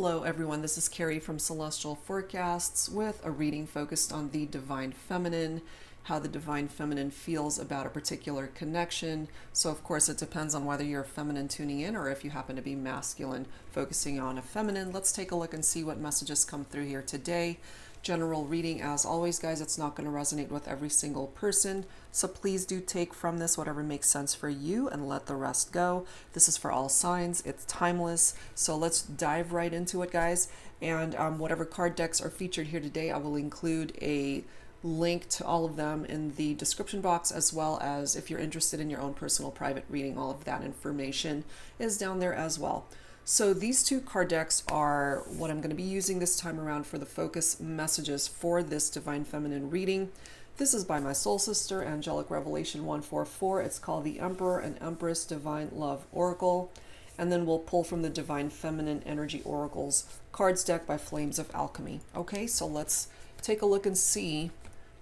Hello everyone, this is Carrie from Celestial Forecasts with a reading focused on the Divine Feminine, how the Divine Feminine feels about a particular connection. So of course it depends on whether you're feminine tuning in or if you happen to be masculine focusing on a feminine. Let's take a look and see what messages come through here today. General reading, as always guys, it's not going to resonate with every single person, so please do take from this whatever makes sense for you and let the rest go. This is for all signs, it's timeless, so let's dive right into it guys. And whatever card decks are featured here today, I will include a link to all of them in the description box, as well as if you're interested in your own personal private reading, all of that information is down there as well. So these two card decks are what I'm going to be using this time around for the focus messages for this Divine Feminine reading. This is by my soul sister, Angelic Revelation 144. It's called the Emperor and Empress Divine Love Oracle. And then we'll pull from the Divine Feminine Energy Oracles cards deck by Flames of Alchemy. Okay, so let's take a look and see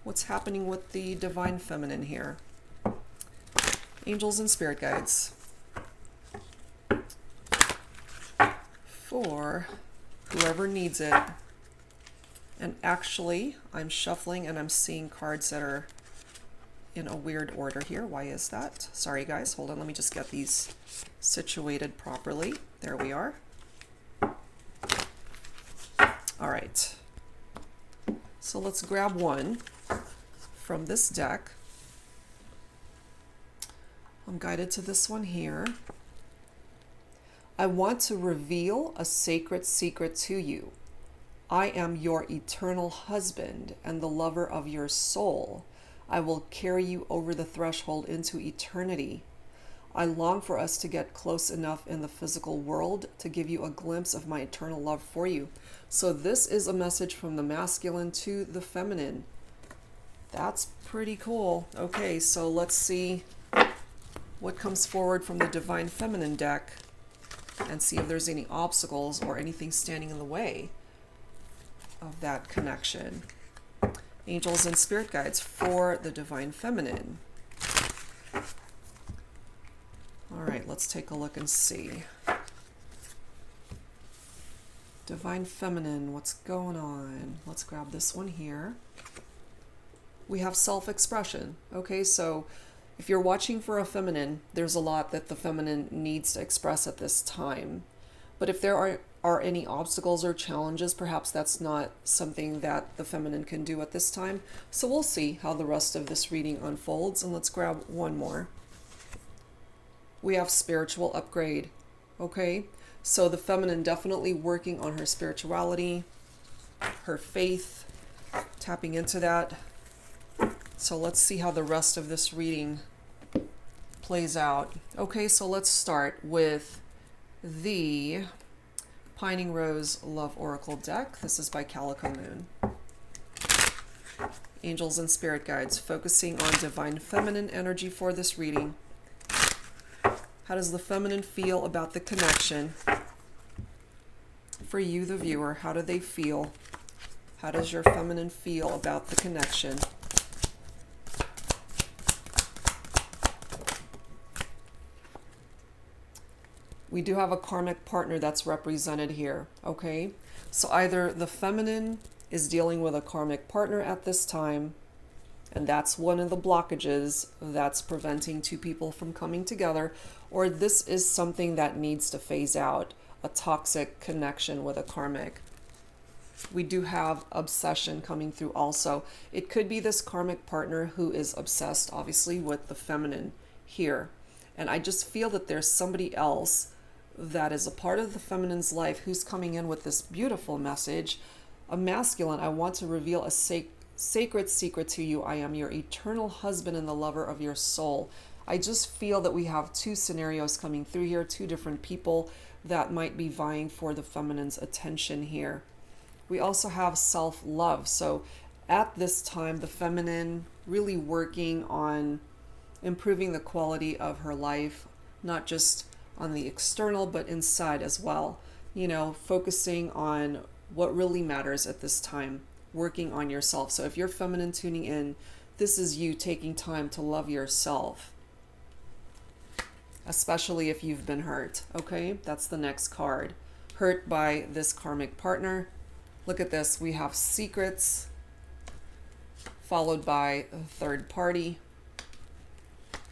what's happening with the Divine Feminine here. Angels and Spirit Guides. For whoever needs it. And actually, I'm shuffling and I'm seeing cards that are in a weird order here. Why is that? Sorry guys, hold on, let me just get these situated properly. There we are. All right. So let's grab one from this deck. I'm guided to this one here. I want to reveal a sacred secret to you. I am your eternal husband and the lover of your soul. I will carry you over the threshold into eternity. I long for us to get close enough in the physical world to give you a glimpse of my eternal love for you. So this is a message from the masculine to the feminine. That's pretty cool. Okay, so let's see what comes forward from the Divine Feminine deck and see if there's any obstacles or anything standing in the way of that connection. Angels and Spirit Guides for the Divine Feminine. All right, let's take a look and see. Divine Feminine, what's going on? Let's grab this one here. We have self-expression. Okay, so if you're watching for a feminine, there's a lot that the feminine needs to express at this time. But if there are any obstacles or challenges, perhaps that's not something that the feminine can do at this time. So we'll see how the rest of this reading unfolds. And let's grab one more. We have spiritual upgrade. Okay, so the feminine definitely working on her spirituality, her faith, tapping into that. So let's see how the rest of this reading plays out. Okay, so let's start with the Pining Rose Love Oracle deck. This is by Calico Moon. Angels and Spirit Guides, focusing on Divine Feminine energy for this reading. How does the feminine feel about the connection? For you, the viewer, how do they feel? How does your feminine feel about the connection? We do have a karmic partner that's represented here, okay? So either the feminine is dealing with a karmic partner at this time, and that's one of the blockages that's preventing two people from coming together, or this is something that needs to phase out, a toxic connection with a karmic. We do have obsession coming through also. It could be this karmic partner who is obsessed, obviously, with the feminine here. And I just feel that there's somebody else that is a part of the feminine's life who's coming in with this beautiful message. A masculine, I want to reveal a sacred secret to you. I am your eternal husband and the lover of your soul. I just feel that we have two scenarios coming through here, two different people that might be vying for the feminine's attention here. We also have self-love. So at this time, the feminine really working on improving the quality of her life, not just on the external, but inside as well. You know, focusing on what really matters at this time, working on yourself. So if you're feminine tuning in, this is you taking time to love yourself, especially if you've been hurt. Okay, that's the next card. hurt by this karmic partner. Look at this. We have secrets followed by a third party,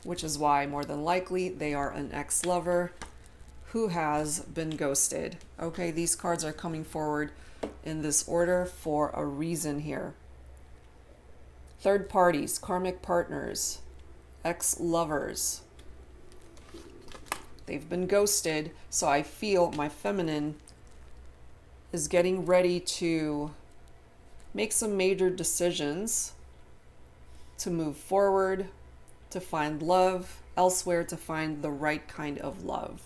which is why more than likely they are an ex-lover who has been ghosted. Okay, these cards are coming forward in this order for a reason here. Third parties, karmic partners, ex-lovers. They've been ghosted, so I feel my feminine is getting ready to make some major decisions to move forward, to find love elsewhere, to find the right kind of love.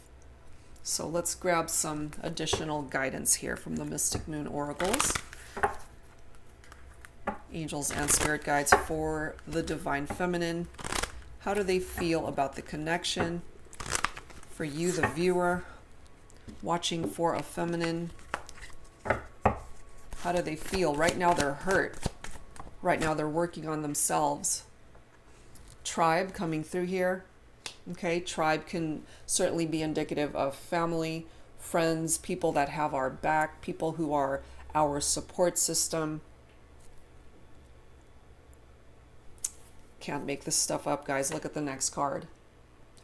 So let's grab some additional guidance here from the Mystic Moon Oracles. Angels and spirit guides for the divine feminine. How do they feel about the connection? For you, the viewer, watching for a feminine, how do they feel? Right now they're hurt. Right now they're working on themselves. Tribe coming through here. Okay, tribe can certainly be indicative of family, friends, people that have our back, people who are our support system. Can't make this stuff up, guys. Look at the next card.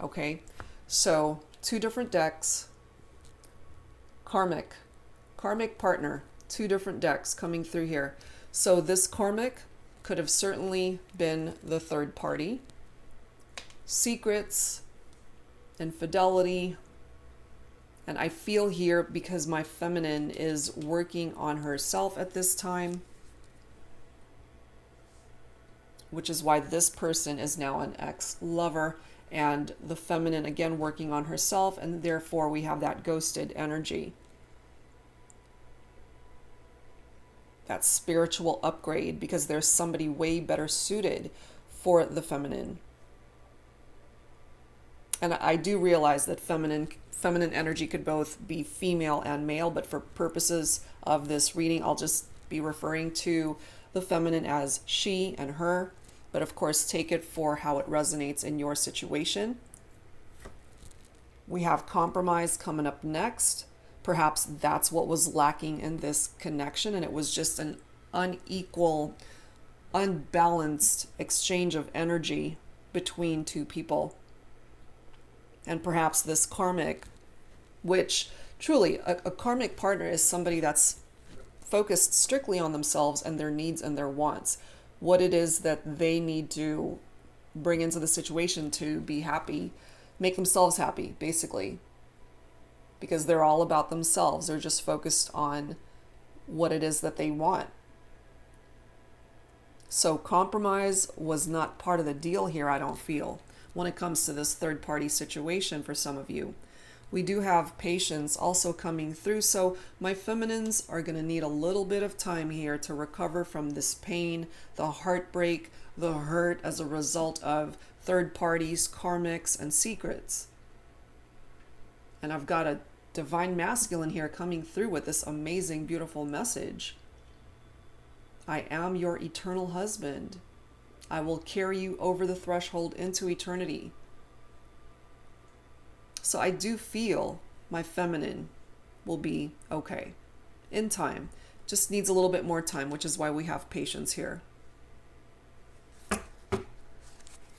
Okay, so two different decks. Karmic partner, two different decks coming through here. So this karmic could have certainly been the third party. Secrets, infidelity, and I feel here because my feminine is working on herself at this time, which is why this person is now an ex-lover, and the feminine again working on herself, and therefore we have that ghosted energy. That spiritual upgrade, because there's somebody way better suited for the feminine. And I do realize that feminine energy could both be female and male, but for purposes of this reading, I'll just be referring to the feminine as she and her. But of course, take it for how it resonates in your situation. We have compromise coming up next. Perhaps that's what was lacking in this connection, and it was just an unequal, unbalanced exchange of energy between two people. And perhaps this karmic, which truly a karmic partner is somebody that's focused strictly on themselves and their needs and their wants. What it is that they need to bring into the situation to be happy, make themselves happy, basically. Because they're all about themselves. They're just focused on what it is that they want. So compromise was not part of the deal here, I don't feel, when it comes to this third party situation for some of you. We do have patience also coming through, so my feminines are going to need a little bit of time here to recover from this pain, the heartbreak, the hurt as a result of third parties, karmics, and secrets. And I've got a divine masculine here coming through with this amazing, beautiful message. I am your eternal husband. I will carry you over the threshold into eternity. So I do feel my feminine will be okay in time. Just needs a little bit more time, which is why we have patience here.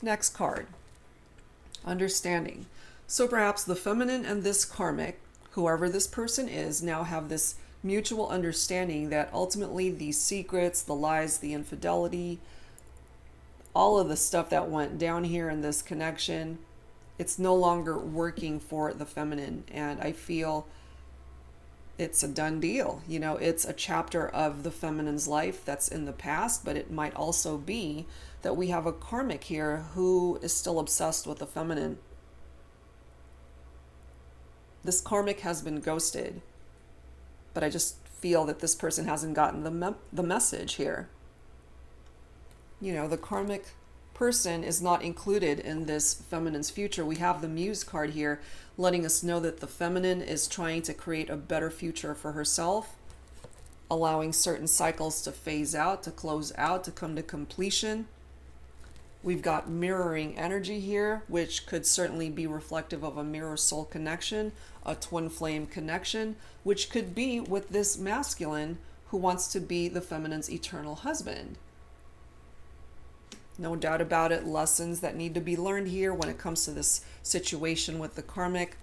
Next card, understanding. So perhaps the feminine and this karmic, whoever this person is, now have this mutual understanding that ultimately these secrets, the lies, the infidelity, all of the stuff that went down here in this connection, it's no longer working for the feminine. And I feel it's a done deal. You know, it's a chapter of the feminine's life that's in the past, but it might also be that we have a karmic here who is still obsessed with the feminine. This karmic has been ghosted, but I just feel that this person hasn't gotten the message here. You know, the karmic person is not included in this feminine's future. We have the Muse card here letting us know that the feminine is trying to create a better future for herself, allowing certain cycles to phase out, to close out, to come to completion. We've got mirroring energy here, which could certainly be reflective of a mirror soul connection, a twin flame connection, which could be with this masculine who wants to be the feminine's eternal husband. No doubt about it, lessons that need to be learned here when it comes to this situation with the karmic.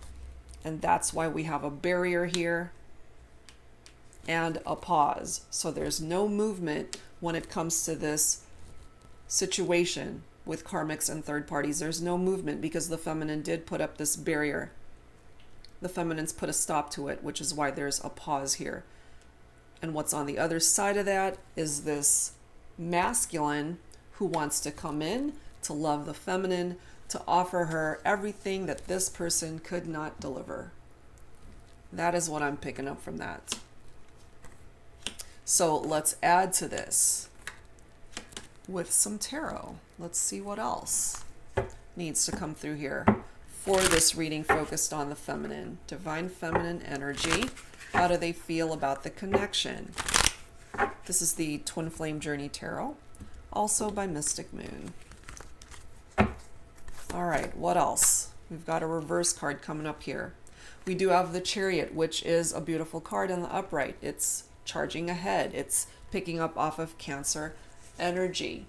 And that's why we have a barrier here and a pause. So there's no movement when it comes to this situation with karmics and third parties. There's no movement because the feminine did put up this barrier. The feminines put a stop to it, which is why there's a pause here. And what's on the other side of that is this masculine who wants to come in to love the feminine, to offer her everything that this person could not deliver. That is what I'm picking up from that. So let's add to this with some tarot. Let's see what else needs to come through here for this reading focused on the feminine. Divine feminine energy. How do they feel about the connection? This is the Twin Flame Journey Tarot, also by Mystic Moon. All right, what else? We've got a reverse card coming up here. We do have the Chariot, which is a beautiful card in the upright. It's charging ahead. It's picking up off of Cancer energy,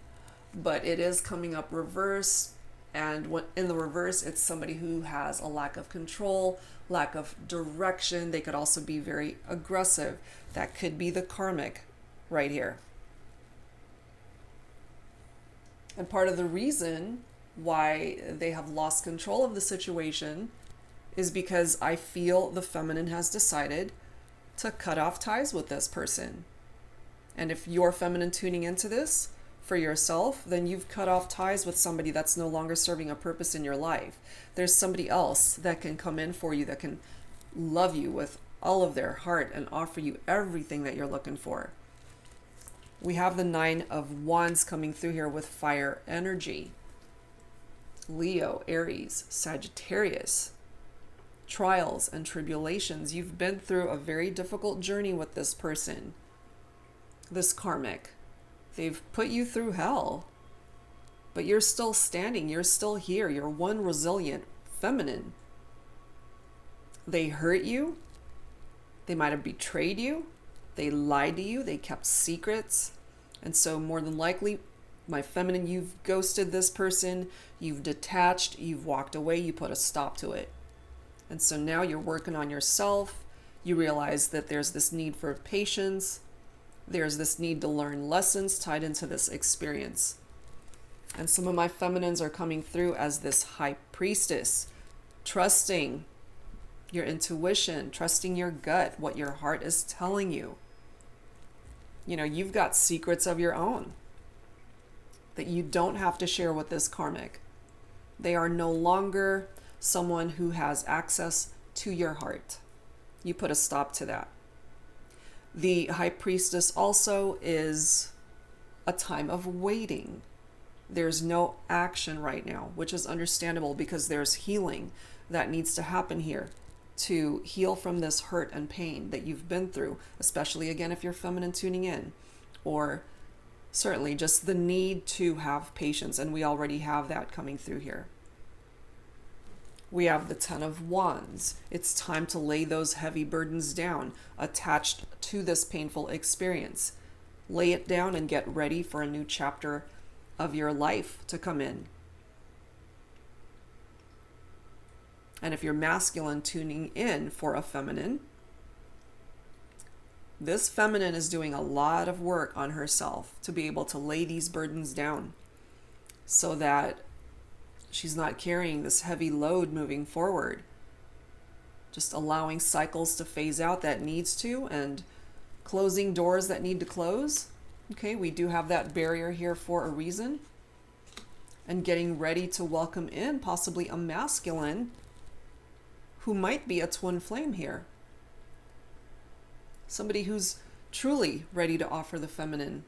but it is coming up reverse. And when in the reverse, it's somebody who has a lack of control, lack of direction. They could also be very aggressive. That could be the karmic right here. And part of the reason why they have lost control of the situation is because I feel the feminine has decided to cut off ties with this person. And if you're feminine tuning into this for yourself, then you've cut off ties with somebody that's no longer serving a purpose in your life. There's somebody else that can come in for you, that can love you with all of their heart and offer you everything that you're looking for. We have the Nine of Wands coming through here with fire energy. Leo, Aries, Sagittarius. Trials and tribulations. You've been through a very difficult journey with this person, this karmic. They've put you through hell, but you're still standing. You're still here. You're one resilient feminine. They hurt you. They might have betrayed you. They lied to you. They kept secrets. And so more than likely, my feminine, you've ghosted this person. You've detached. You've walked away. You put a stop to it. And so now you're working on yourself. You realize that there's this need for patience. There's this need to learn lessons tied into this experience. And some of my feminines are coming through as this high priestess, trusting your intuition, trusting your gut, what your heart is telling you. You know, you've got secrets of your own that you don't have to share with this karmic. They are no longer someone who has access to your heart. You put a stop to that. The High Priestess also is a time of waiting. There's no action right now, which is understandable because there's healing that needs to happen here to heal from this hurt and pain that you've been through, especially again if you're feminine tuning in, or certainly just the need to have patience, and we already have that coming through here. We have the Ten of Wands. It's time to lay those heavy burdens down attached to this painful experience. Lay it down and get ready for a new chapter of your life to come in. And if you're masculine tuning in for a feminine, this feminine is doing a lot of work on herself to be able to lay these burdens down so that she's not carrying this heavy load moving forward. Just allowing cycles to phase out that needs to, and closing doors that need to close. Okay, we do have that barrier here for a reason. And getting ready to welcome in possibly a masculine who might be a twin flame here. Somebody who's truly ready to offer the feminine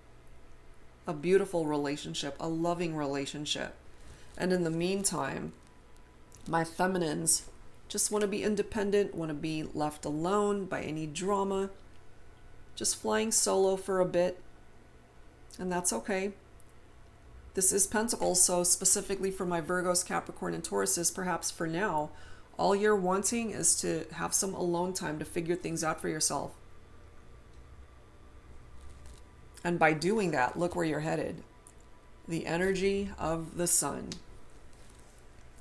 a beautiful relationship, a loving relationship. And in the meantime, my feminines just want to be independent, want to be left alone by any drama, just flying solo for a bit, and that's okay. This is Pentacles, so specifically for my Virgos, Capricorn, and Tauruses, perhaps for now, all you're wanting is to have some alone time to figure things out for yourself. And by doing that, look where you're headed. The energy of the sun.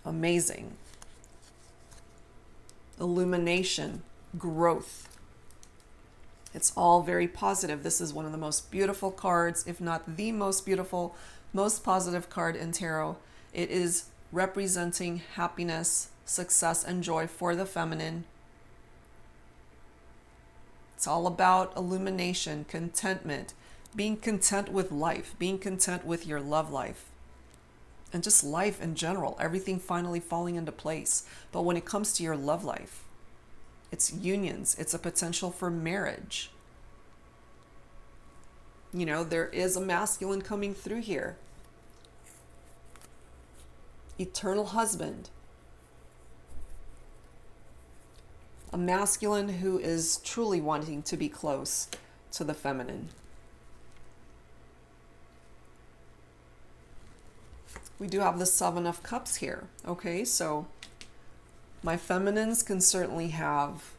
Amazing. Illumination, growth. It's all very positive. This is one of the most beautiful cards, if not the most beautiful, most positive card in tarot. It is representing happiness, success, and joy for the feminine. It's all about illumination, contentment, being content with life, being content with your love life, and just life in general, everything finally falling into place. But when it comes to your love life, it's unions, it's a potential for marriage. You know, there is a masculine coming through here. Eternal husband. A masculine who is truly wanting to be close to the feminine. We do have the Seven of Cups here. Okay, so my feminines can certainly have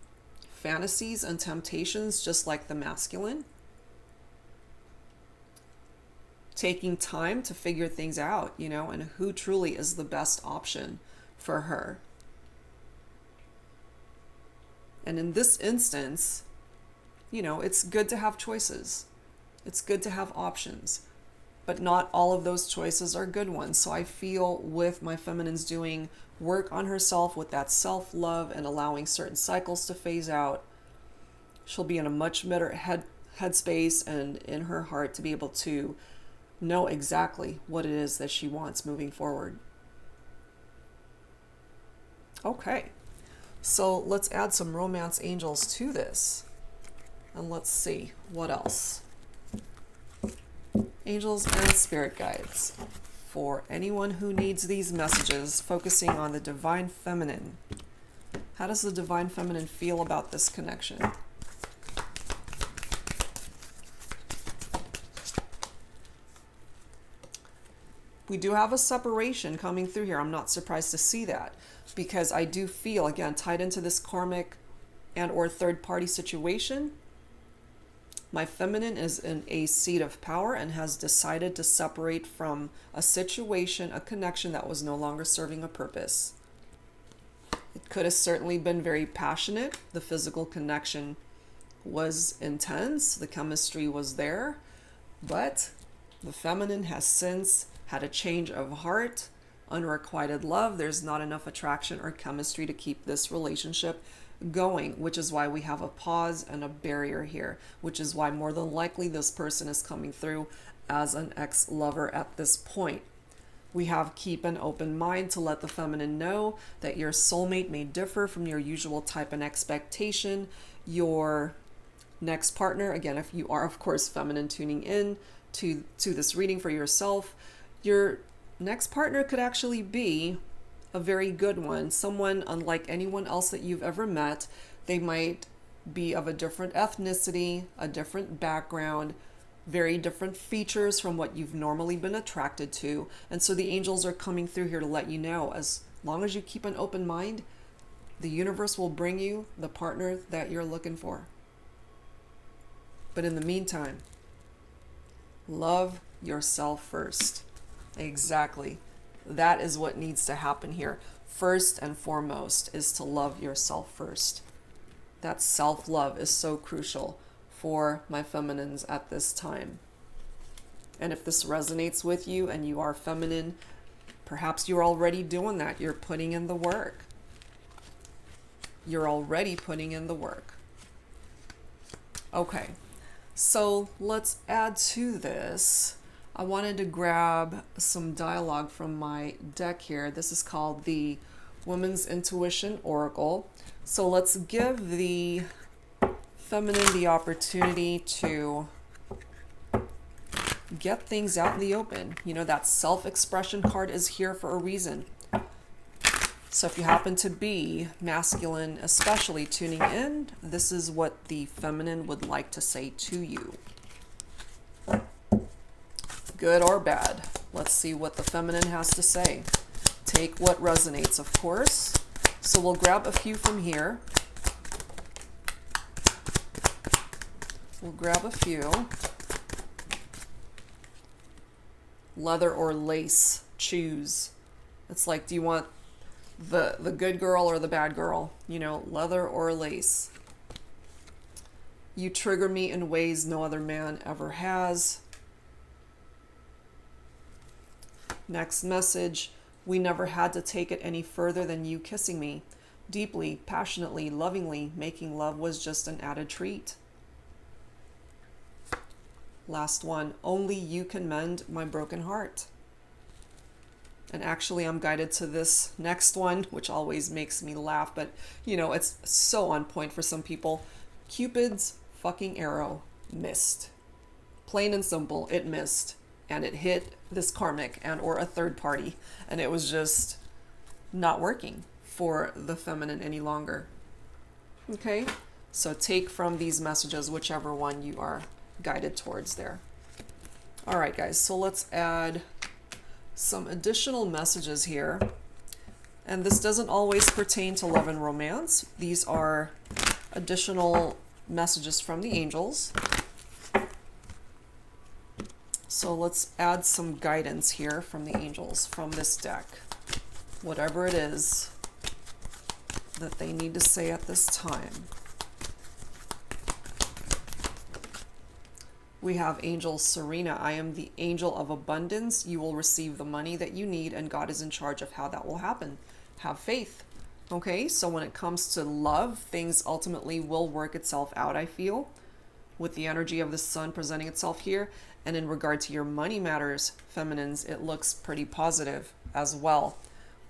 fantasies and temptations just like the masculine. Taking time to figure things out, you know, and who truly is the best option for her. And in this instance, you know, it's good to have choices. It's good to have options. But not all of those choices are good ones. So I feel with my feminines doing work on herself with that self-love and allowing certain cycles to phase out, she'll be in a much better headspace and in her heart to be able to know exactly what it is that she wants moving forward. Okay, so let's add some romance angels to this. And let's see what else. Angels and spirit guides for anyone who needs these messages, focusing on the divine feminine. How does the divine feminine feel about this connection? We do have a separation coming through here. I'm not surprised to see that, because I do feel, again, tied into this karmic and or third party situation, my feminine is in a seat of power and has decided to separate from a situation, a connection that was no longer serving a purpose. It could have certainly been very passionate. The physical connection was intense. The chemistry was there. But the feminine has since had a change of heart, unrequited love. There's not enough attraction or chemistry to keep this relationship going, which is why we have a pause and a barrier here, which is why more than likely this person is coming through as an ex-lover at this point. We have keep an open mind to let the feminine know that your soulmate may differ from your usual type and expectation. Your next partner, again, if you are of course feminine tuning in to this reading for yourself, your next partner could actually be a very good one, someone unlike anyone else that you've ever met. They might be of a different ethnicity, a different background, very different features from what you've normally been attracted to. And so the angels are coming through here to let you know, as long as you keep an open mind, the universe will bring you the partner that you're looking for. But in the meantime, love yourself first. Exactly. That is what needs to happen here. First and foremost is to love yourself first. That self-love is so crucial for my feminines at this time. And if this resonates with you and you are feminine, perhaps you're already doing that. You're putting in the work. You're already putting in the work. Okay, so let's add to this. I wanted to grab some dialogue from my deck here. This is called the Woman's Intuition Oracle. So let's give the feminine the opportunity to get things out in the open. You know, that self-expression card is here for a reason. So if you happen to be masculine, especially tuning in, this is what the feminine would like to say to you. Good or bad. Let's see what the feminine has to say. Take what resonates, of course. So we'll grab a few from here. We'll grab a few. Leather or lace, choose. It's like, do you want the good girl or the bad girl? You know, leather or lace. You trigger me in ways no other man ever has. Next message. We never had to take it any further than you kissing me. Deeply, passionately, lovingly, making love was just an added treat. Last one. Only you can mend my broken heart. And actually, I'm guided to this next one, which always makes me laugh, but you know, it's so on point for some people. Cupid's fucking arrow missed. Plain and simple, it missed. And it hit this karmic and or a third party. And it was just not working for the feminine any longer. Okay? So take from these messages whichever one you are guided towards there. All right, guys. So let's add some additional messages here. And this doesn't always pertain to love and romance. These are additional messages from the angels. So let's add some guidance here from the angels from this deck. Whatever it is that they need to say at this time. We have Angel Serena. I am the angel of abundance. You will receive the money that you need, and God is in charge of how that will happen. Have faith. Okay, so when it comes to love, things ultimately will work itself out, I feel, with the energy of the sun presenting itself here. And in regard to your money matters, feminines, it looks pretty positive as well.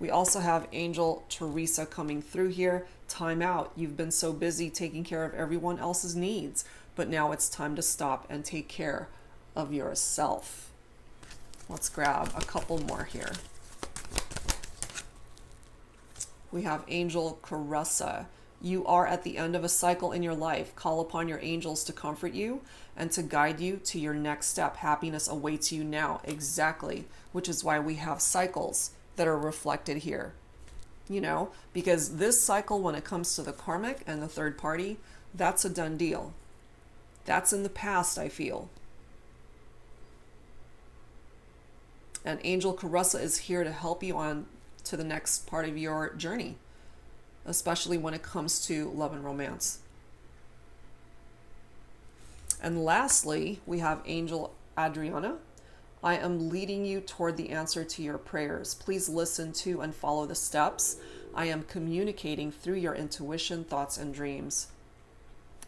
We also have Angel Teresa coming through here. Time out. You've been so busy taking care of everyone else's needs, but now it's time to stop and take care of yourself. Let's grab a couple more here. We have Angel Caressa. You are at the end of a cycle in your life. Call upon your angels to comfort you and to guide you to your next step. Happiness awaits you now. Exactly. Which is why we have cycles that are reflected here. You know, because this cycle, when it comes to the karmic and the third party, that's a done deal. That's in the past, I feel. And Angel Caressa is here to help you on to the next part of your journey, especially when it comes to love and romance. And lastly, we have Angel Adriana. I am leading you toward the answer to your prayers. Please listen to and follow the steps. I am communicating through your intuition, thoughts, and dreams.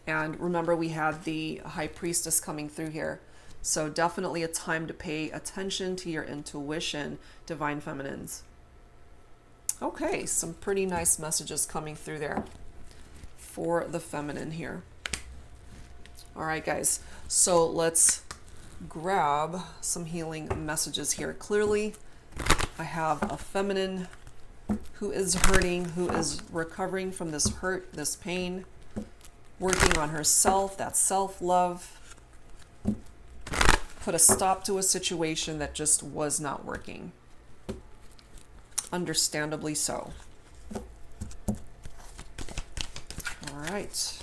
And remember, we had the High Priestess coming through here. So definitely a time to pay attention to your intuition, Divine Feminines. Okay, some pretty nice messages coming through there for the feminine here. All right, guys. So let's grab some healing messages here. Clearly, I have a feminine who is hurting, who is recovering from this hurt, this pain, working on herself, that self-love. Put a stop to a situation that just was not working. Understandably so. All right.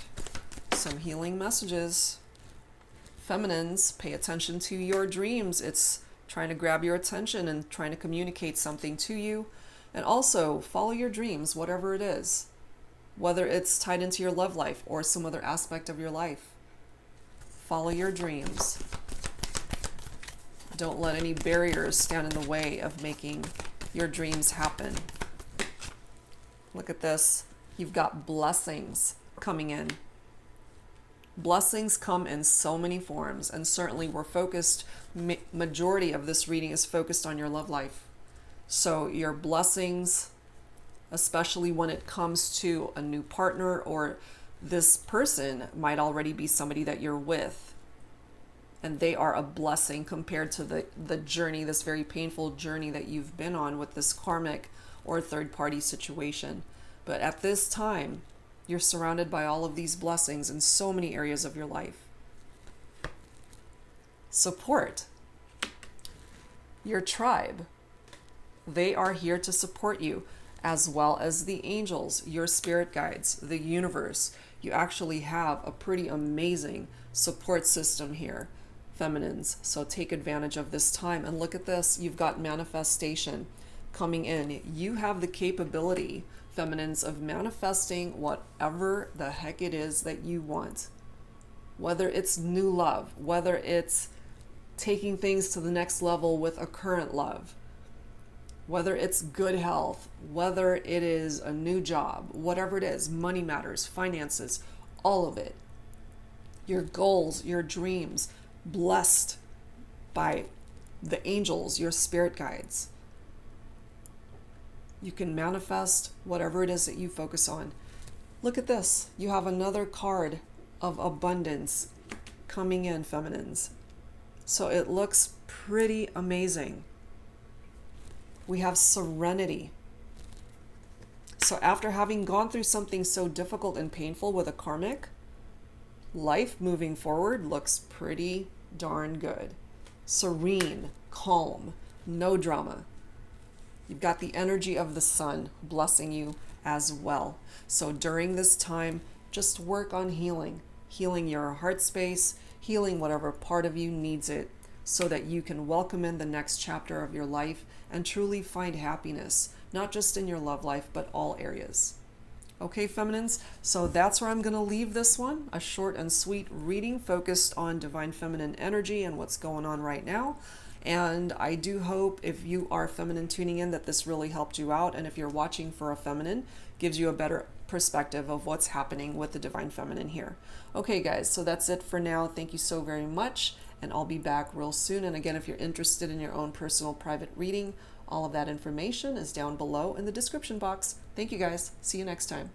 Some healing messages. Feminines, pay attention to your dreams. It's trying to grab your attention and trying to communicate something to you. And also, follow your dreams, whatever it is. Whether it's tied into your love life or some other aspect of your life. Follow your dreams. Don't let any barriers stand in the way of making your dreams happen. Look at this. You've got blessings coming in. Blessings come in so many forms, and certainly we're focused, majority of this reading is focused on your love life. So your blessings, especially when it comes to a new partner, or this person might already be somebody that you're with, and they are a blessing compared to the journey, this very painful journey that you've been on with this karmic or third party situation. But at this time, you're surrounded by all of these blessings in so many areas of your life. Support. your tribe. They are here to support you, as well as the angels, your spirit guides, the universe. You actually have a pretty amazing support system here, feminines. So take advantage of this time. And look at this. You've got manifestation coming in. You have the capability, feminines, of manifesting whatever the heck it is that you want. Whether it's new love, whether it's taking things to the next level with a current love, whether it's good health, whether it is a new job, whatever it is, money matters, finances, all of it. Your goals, your dreams, blessed by the angels, your spirit guides. You can manifest whatever it is that you focus on. Look at this. You have another card of abundance coming in, feminines. So it looks pretty amazing. We have serenity. So after having gone through something so difficult and painful with a karmic, life moving forward looks pretty darn good. Serene, calm, no drama. You've got the energy of the sun blessing you as well. So during this time, just work on healing your heart space, healing whatever part of you needs it, so that you can welcome in the next chapter of your life and truly find happiness, not just in your love life, but all areas. Okay, feminines, so that's where I'm going to leave this one, a short and sweet reading focused on divine feminine energy and what's going on right now. And I do hope, if you are feminine tuning in, that this really helped you out. And if you're watching for a feminine, gives you a better perspective of what's happening with the divine feminine here. Okay, guys, so that's it for now. Thank you so very much, and I'll be back real soon. And again, if you're interested in your own personal private reading, all of that information is down below in the description box. Thank you, guys. See you next time.